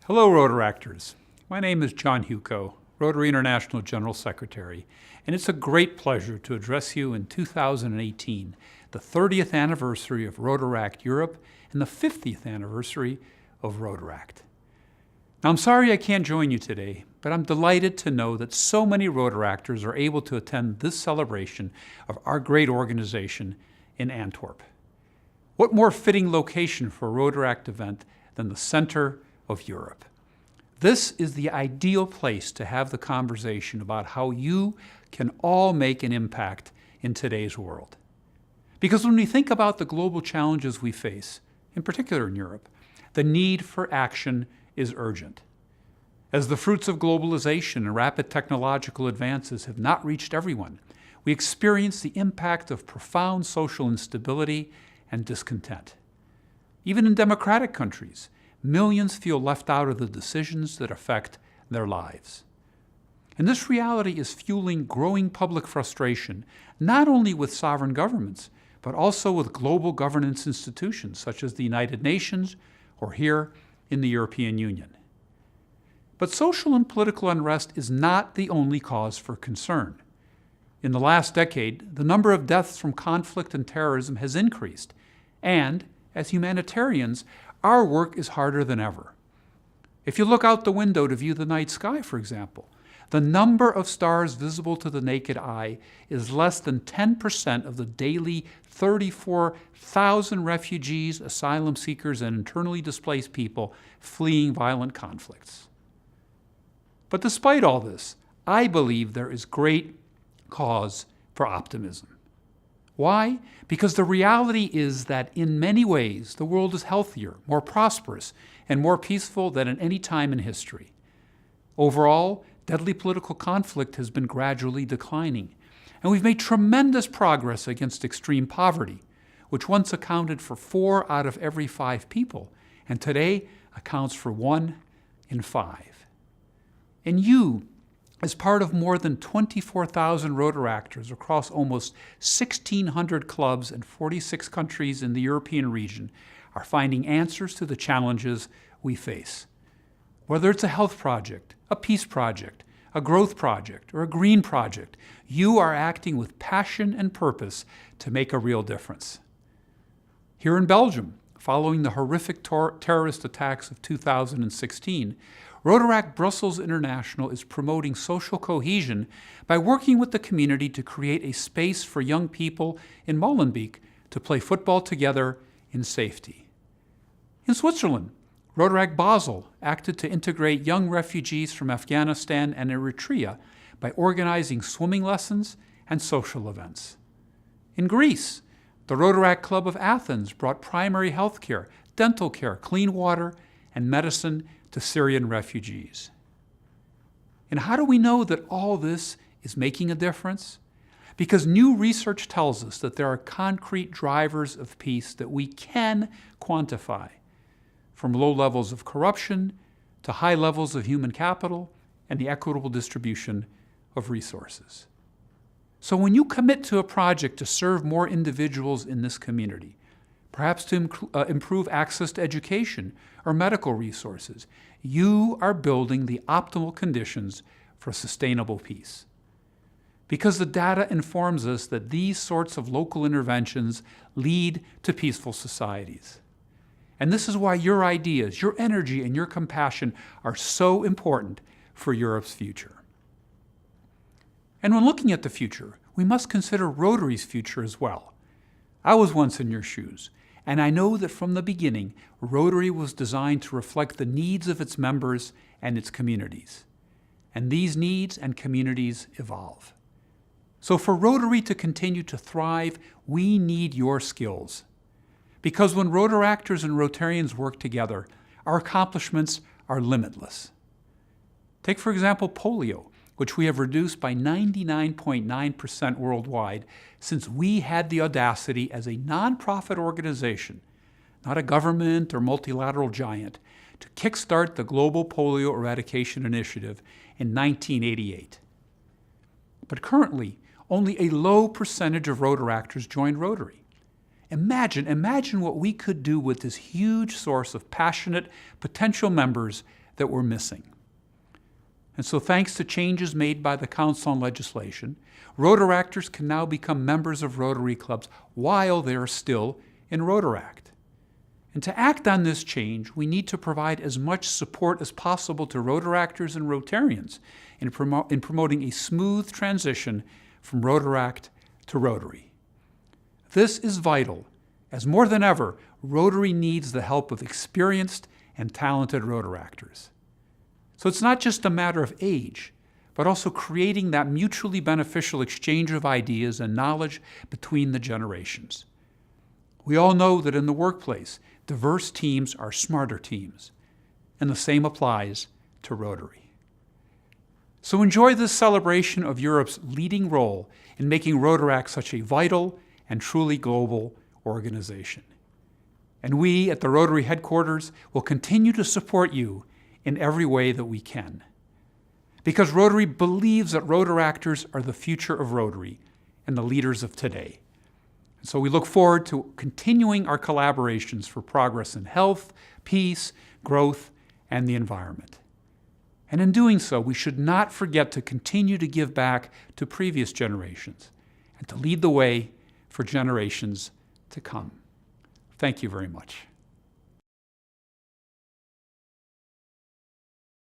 Hello, Rotaractors. My name is John Hewko, Rotary International General Secretary, and it's a great pleasure to address you in 2018, the 30th anniversary of Rotaract Europe and the 50th anniversary of Rotaract. Now, I'm sorry I can't join you today, but I'm delighted to know that so many Rotaractors are able to attend this celebration of our great organization in Antwerp. What more fitting location for a Rotaract event than the center of Europe? This is the ideal place to have the conversation about how you can all make an impact in today's world. Because when we think about the global challenges we face, in particular in Europe, the need for action is urgent. As the fruits of globalization and rapid technological advances have not reached everyone, we experience the impact of profound social instability and discontent. Even in democratic countries, millions feel left out of the decisions that affect their lives. And this reality is fueling growing public frustration, not only with sovereign governments, but also with global governance institutions such as the United Nations or here in the European Union. But social and political unrest is not the only cause for concern. In the last decade, the number of deaths from conflict and terrorism has increased, and as humanitarians, our work is harder than ever. If you look out the window to view the night sky, for example, the number of stars visible to the naked eye is less than 10% of the daily 34,000 refugees, asylum seekers, and internally displaced people fleeing violent conflicts. But despite all this, I believe there is great cause for optimism. Why? Because the reality is that in many ways, the world is healthier, more prosperous, and more peaceful than at any time in history. Overall, deadly political conflict has been gradually declining, and we've made tremendous progress against extreme poverty, which once accounted for 4 out of every 5 people, and today accounts for 1 in 5. And you, as part of more than 24,000 Rotaractors across almost 1,600 clubs and 46 countries in the European region, are finding answers to the challenges we face. Whether it's a health project, a peace project, a growth project, or a green project, you are acting with passion and purpose to make a real difference. Here in Belgium, following the horrific terrorist attacks of 2016, Rotaract Brussels International is promoting social cohesion by working with the community to create a space for young people in Molenbeek to play football together in safety. In Switzerland, Rotaract Basel acted to integrate young refugees from Afghanistan and Eritrea by organizing swimming lessons and social events. In Greece, the Rotaract Club of Athens brought primary health care, dental care, clean water, and medicine to Syrian refugees. And how do we know that all this is making a difference? Because new research tells us that there are concrete drivers of peace that we can quantify, from low levels of corruption to high levels of human capital and the equitable distribution of resources. So when you commit to a project to serve more individuals in this community, perhaps to improve access to education or medical resources, you are building the optimal conditions for sustainable peace. Because the data informs us that these sorts of local interventions lead to peaceful societies. And this is why your ideas, your energy, and your compassion are so important for Europe's future. And when looking at the future, we must consider Rotary's future as well. I was once in your shoes, and I know that from the beginning, Rotary was designed to reflect the needs of its members and its communities. And these needs and communities evolve. So for Rotary to continue to thrive, we need your skills. Because when Rotaractors and Rotarians work together, our accomplishments are limitless. Take, for example, polio, which we have reduced by 99.9% worldwide since we had the audacity as a nonprofit organization, not a government or multilateral giant, to kickstart the Global Polio Eradication Initiative in 1988. But currently, only a low percentage of Rotaractors join Rotary. Imagine what we could do with this huge source of passionate potential members that were missing. And so thanks to changes made by the Council on Legislation, Rotaractors can now become members of Rotary clubs while they are still in Rotaract. And to act on this change, we need to provide as much support as possible to Rotaractors and Rotarians in promoting a smooth transition from Rotaract to Rotary. This is vital, as more than ever, Rotary needs the help of experienced and talented Rotaractors. So it's not just a matter of age, but also creating that mutually beneficial exchange of ideas and knowledge between the generations. We all know that in the workplace, diverse teams are smarter teams, and the same applies to Rotary. So enjoy this celebration of Europe's leading role in making Rotaract such a vital and truly global organization. And we at the Rotary headquarters will continue to support you in every way that we can. Because Rotary believes that Rotaractors are the future of Rotary and the leaders of today. And so we look forward to continuing our collaborations for progress in health, peace, growth, and the environment. And in doing so, we should not forget to continue to give back to previous generations and to lead the way for generations to come. Thank you very much.